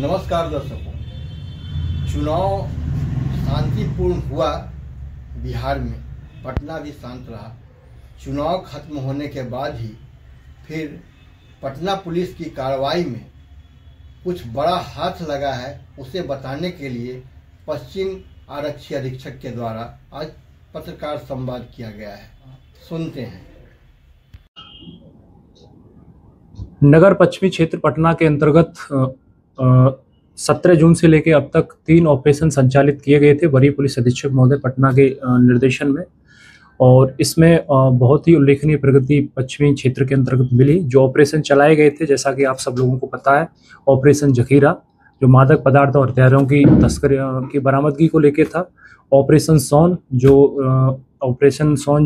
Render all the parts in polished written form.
नमस्कार दर्शकों, चुनाव शांतिपूर्ण हुआ बिहार में, पटना भी शांत रहा। चुनाव खत्म होने के बाद ही फिर पटना पुलिस की कार्रवाई में कुछ बड़ा हाथ लगा है, उसे बताने के लिए पश्चिम आरक्षी अधीक्षक के द्वारा आज पत्रकार संवाद किया गया है। सुनते हैं। नगर पश्चिमी क्षेत्र पटना के अंतर्गत 17 जून से लेकर अब तक 3 ऑपरेशन संचालित किए गए थे वरीय पुलिस अधीक्षक महोदय पटना के निर्देशन में, और इसमें बहुत ही उल्लेखनीय प्रगति पश्चिमी क्षेत्र के अंतर्गत मिली। जो ऑपरेशन चलाए गए थे, जैसा कि आप सब लोगों को पता है, ऑपरेशन जखीरा जो मादक पदार्थ और हथियारों की तस्करी की बरामदगी को लेकर था। ऑपरेशन सोन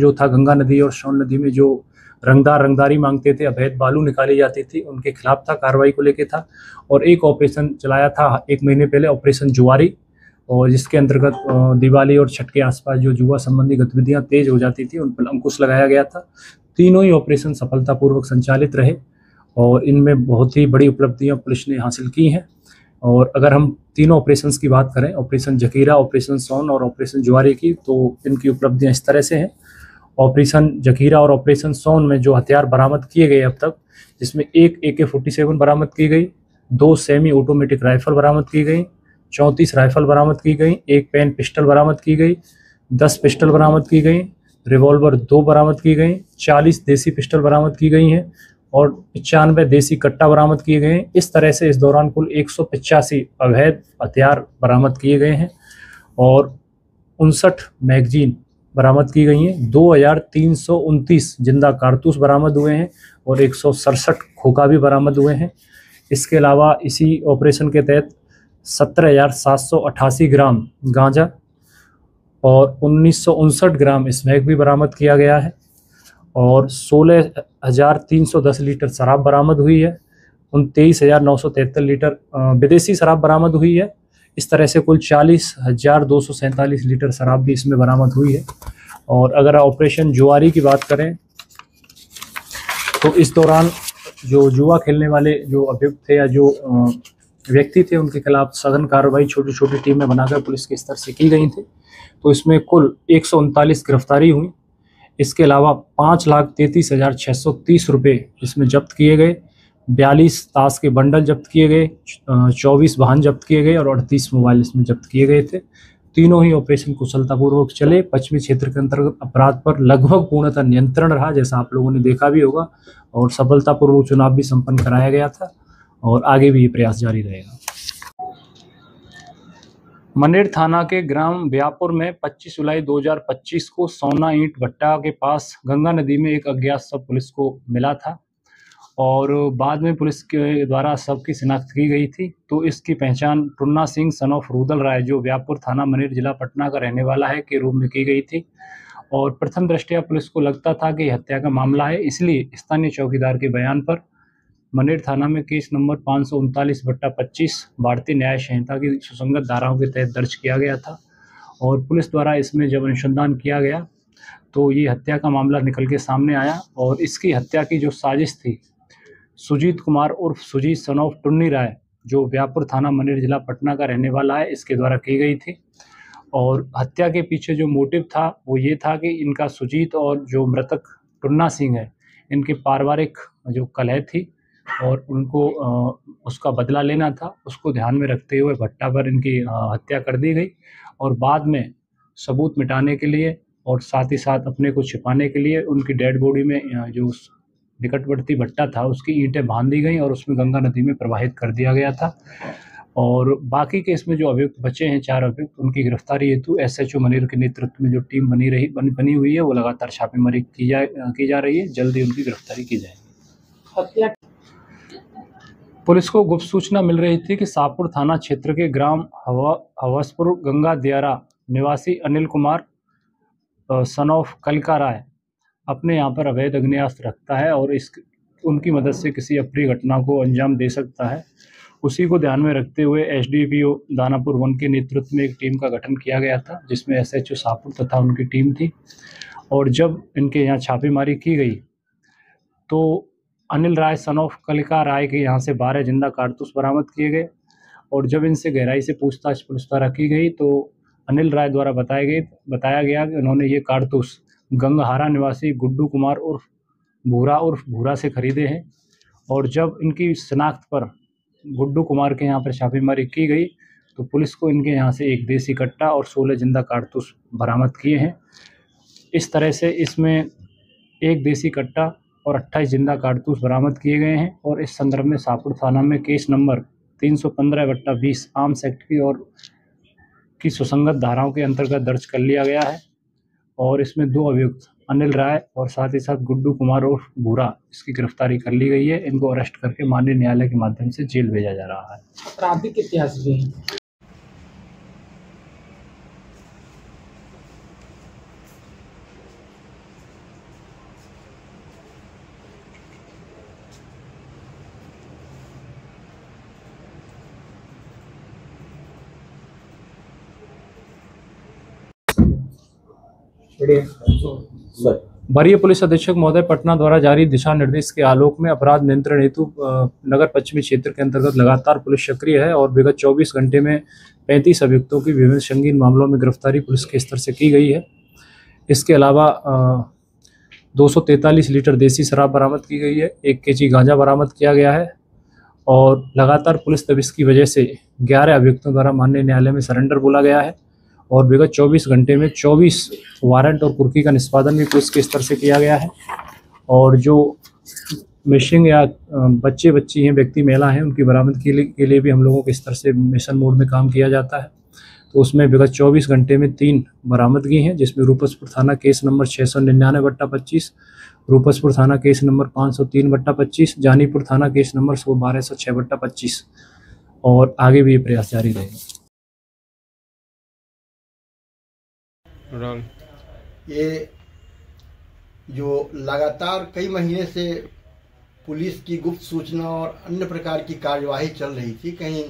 जो था गंगा नदी और सोन नदी में जो रंगदारी मांगते थे, अवैध बालू निकाली जाती थी, उनके खिलाफ था, कार्रवाई को लेके था। और एक ऑपरेशन चलाया था 1 महीने पहले, ऑपरेशन जुआरी, और जिसके अंतर्गत दिवाली और छठ के आसपास जो जुआ संबंधी गतिविधियां तेज हो जाती थी, उन पर अंकुश लगाया गया था। तीनों ही ऑपरेशन सफलतापूर्वक संचालित रहे और इनमें बहुत ही बड़ी उपलब्धियां पुलिस ने हासिल की हैं। और अगर हम तीनों ऑपरेशंस की बात करें, ऑपरेशन जखीरा, ऑपरेशन सोन और ऑपरेशन जुआरी की, तो इनकी उपलब्धियां इस तरह से हैं। ऑपरेशन जखीरा और ऑपरेशन सोन में जो हथियार बरामद किए गए अब तक, जिसमें एक AK-47 बरामद की गई, 2 सेमी ऑटोमेटिक राइफल बरामद की गई, 34 राइफल बरामद की गई, 1 पेन पिस्टल बरामद की गई, 10 पिस्टल बरामद की गई, रिवॉल्वर 2 बरामद की गई, 40 देसी पिस्टल बरामद की गई हैं और 95 देसी कट्टा बरामद किए गए हैं। इस तरह से इस दौरान कुल 185 अवैध हथियार बरामद किए गए हैं और 59 मैगजीन बरामद की गई हैं। 2329 जिंदा कारतूस बरामद हुए हैं और 167 खोखा भी बरामद हुए हैं। इसके अलावा इसी ऑपरेशन के तहत 17,788 ग्राम गांजा और 1959 ग्राम स्मैक भी बरामद किया गया है और 16,310 लीटर शराब बरामद हुई है। 23,973 लीटर विदेशी शराब बरामद हुई है। इस तरह से कुल 40,247 लीटर शराब भी इसमें बरामद हुई है। और अगर ऑपरेशन जुआरी की बात करें तो इस दौरान जो जुआ खेलने वाले जो अभियुक्त थे या जो व्यक्ति थे, उनके खिलाफ सघन कार्रवाई छोटी छोटी टीमें बनाकर पुलिस के स्तर से की गई थी। तो इसमें कुल 139 गिरफ्तारी हुई। इसके अलावा 5,33,630 रुपये इसमें जब्त किए गए, 42 ताश के बंडल जब्त किए गए, 24 वाहन जब्त किए गए और 38 मोबाइल इसमें जब्त किए गए थे। तीनों ही ऑपरेशन कुशलतापूर्वक चले। पश्चिमी क्षेत्र के अंतर्गत अपराध पर लगभग पूर्णतः नियंत्रण रहा, जैसा आप लोगों ने देखा भी होगा, और सफलतापूर्वक चुनाव भी संपन्न कराया गया था और आगे भी ये प्रयास जारी रहेगा। मनेर थाना के ग्राम व्यापुर में 25 जुलाई 2025 को सोना ईंट भट्टा के पास गंगा नदी में एक अज्ञात शव पुलिस को मिला था और बाद में पुलिस के द्वारा शव की शिनाख्त की गई थी। तो इसकी पहचान टुन्ना सिंह सन ऑफ रुदल राय, जो व्यापुर थाना मनेर जिला पटना का रहने वाला है, के रूप में की गई थी। और प्रथम दृष्टया पुलिस को लगता था कि हत्या का मामला है, इसलिए स्थानीय चौकीदार के बयान पर मनेर थाना में केस नंबर 539/25 भारतीय न्याय संहिता की सुसंगत धाराओं के तहत दर्ज किया गया था। और पुलिस द्वारा इसमें जब अनुसंधान किया गया तो ये हत्या का मामला निकल के सामने आया और इसकी हत्या की जो साजिश थी, सुजीत कुमार उर्फ सुजीत सन ऑफ टुन्नी राय, जो व्यापुर थाना मनेर जिला पटना का रहने वाला है, इसके द्वारा की गई थी। और हत्या के पीछे जो मोटिव था वो ये था कि इनका सुजीत और जो मृतक टुन्ना सिंह है, इनके पारिवारिक जो कलह थी और उनको उसका बदला लेना था, उसको ध्यान में रखते हुए भट्टा पर इनकी हत्या कर दी गई। और बाद में सबूत मिटाने के लिए और साथ ही साथ अपने को छिपाने के लिए उनकी डेड बॉडी में जो निकटवर्ती भट्टा था उसकी ईंटें बांध दी गई और उसमें गंगा नदी में प्रवाहित कर दिया गया था। और बाकी के इसमें जो अभियुक्त बचे हैं, 4 अभियुक्त, उनकी गिरफ्तारी हेतु SHO मनेर के नेतृत्व में जो टीम बनी हुई है, वो लगातार छापेमारी की जा रही है। जल्दी उनकी गिरफ्तारी की जाएगी। पुलिस को गुप्त सूचना मिल रही थी कि शाहपुर थाना क्षेत्र के ग्राम हवसपुर गंगा दियारा निवासी अनिल कुमार सन ऑफ कलका राय अपने यहाँ पर अवैध आग्नेयास्त्र रखता है और उनकी मदद से किसी अप्रिय घटना को अंजाम दे सकता है। उसी को ध्यान में रखते हुए SDPO दानापुर 1 के नेतृत्व में एक टीम का गठन किया गया था, जिसमें SHO शाहपुर तथा उनकी टीम थी। और जब इनके यहाँ छापेमारी की गई तो अनिल राय सन ऑफ कलिका राय के यहाँ से 12 जिंदा कारतूस बरामद किए गए और जब इनसे गहराई से पूछताछ पुलिस द्वारा की गई तो अनिल राय द्वारा बताया गया कि उन्होंने ये कारतूस गंगहारा निवासी गुड्डू कुमार उर्फ भूरा से खरीदे हैं। और जब इनकी शिनाख्त पर गुड्डू कुमार के यहाँ पर छापेमारी की गई तो पुलिस को इनके यहाँ से एक देसी कट्टा और 16 जिंदा कारतूस बरामद किए हैं। इस तरह से इसमें एक देसी कट्टा और 28 जिंदा कारतूस बरामद किए गए हैं और इस संदर्भ में शाहपुर थाना में केस नंबर 315/20 आर्म्स एक्ट की सुसंगत धाराओं के अंतर्गत दर्ज कर लिया गया है। और इसमें 2 अभियुक्त अनिल राय और साथ ही साथ गुड्डू कुमार और भूरा इसकी गिरफ्तारी कर ली गई है। इनको अरेस्ट करके माननीय न्यायालय के माध्यम से जेल भेजा जा रहा है। आपराधिक इतिहास भी है। वरीय पुलिस अधीक्षक महोदय पटना द्वारा जारी दिशा निर्देश के आलोक में अपराध नियंत्रण हेतु नगर पश्चिमी क्षेत्र के अंतर्गत लगातार पुलिस सक्रिय है और विगत 24 घंटे में 35 अभियुक्तों की विभिन्न संगीन मामलों में गिरफ्तारी पुलिस के स्तर से की गई है। इसके अलावा 243 लीटर देसी शराब बरामद की गई है, 1 केजी गांजा बरामद किया गया है और लगातार पुलिस दबिश की वजह से 11 अभियुक्तों द्वारा माननीय न्यायालय में सरेंडर बोला गया है। और विगत 24 घंटे में 24 वारंट और कुर्की का निष्पादन भी पुलिस के स्तर से किया गया है। और जो मिसिंग या बच्ची हैं, व्यक्ति महिला हैं, उनकी बरामदगी के लिए भी हम लोगों के स्तर से मिशन मोड में काम किया जाता है। तो उसमें विगत 24 घंटे में 3 बरामदगी हैं, जिसमें रूपसपुर थाना केस नंबर 699/25, रूपसपुर थाना केस नंबर 503/25, जानीपुर थाना केस नंबर 1206/25 और आगे भी ये प्रयास जारी रहेगा। ये जो लगातार कई महीने से पुलिस की गुप्त सूचना और अन्य प्रकार की कार्यवाही चल रही थी कहीं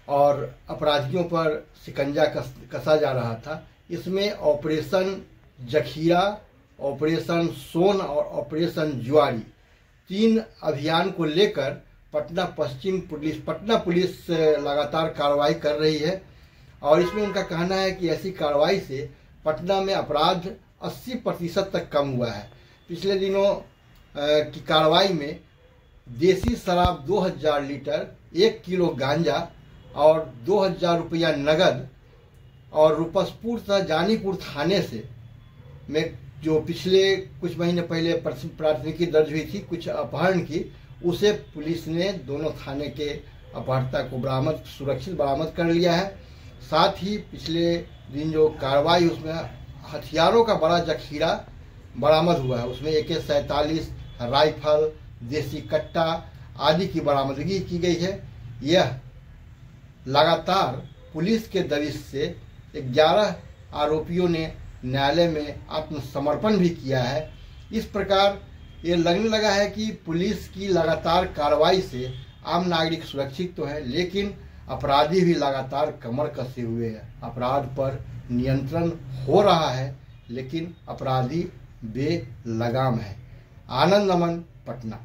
और अपराधियों पर शिकंजा कसा जा रहा था, इसमें ऑपरेशन जखीरा, ऑपरेशन सोन और ऑपरेशन जुआरी 3 अभियान को लेकर पटना पुलिस लगातार कार्रवाई कर रही है। और इसमें उनका कहना है कि ऐसी कार्रवाई से पटना में अपराध 80% तक कम हुआ है। पिछले दिनों की कार्रवाई में देसी शराब 2000 लीटर, 1 किलो गांजा और 2000 रुपया नगद और रूपसपुर तथा जानीपुर थाने से में जो पिछले कुछ महीने पहले प्राथमिकी दर्ज हुई थी कुछ अपहरण की, उसे पुलिस ने दोनों थाने के अपहर्ता को सुरक्षित बरामद कर लिया है। साथ ही पिछले दिन जो कार्रवाई उसमें हथियारों का बड़ा जखीरा बरामद हुआ है, उसमें AK-47 राइफल, देसी कट्टा आदि की बरामदगी की गई है। यह लगातार पुलिस के दबिश से 11 आरोपियों ने न्यायालय में आत्मसमर्पण भी किया है। इस प्रकार ये लगने लगा है कि पुलिस की लगातार कार्रवाई से आम नागरिक सुरक्षित तो है, लेकिन अपराधी भी लगातार कमर कसे हुए हैं। अपराध पर नियंत्रण हो रहा है, लेकिन अपराधी बेलगाम है। आनंद अमन, पटना।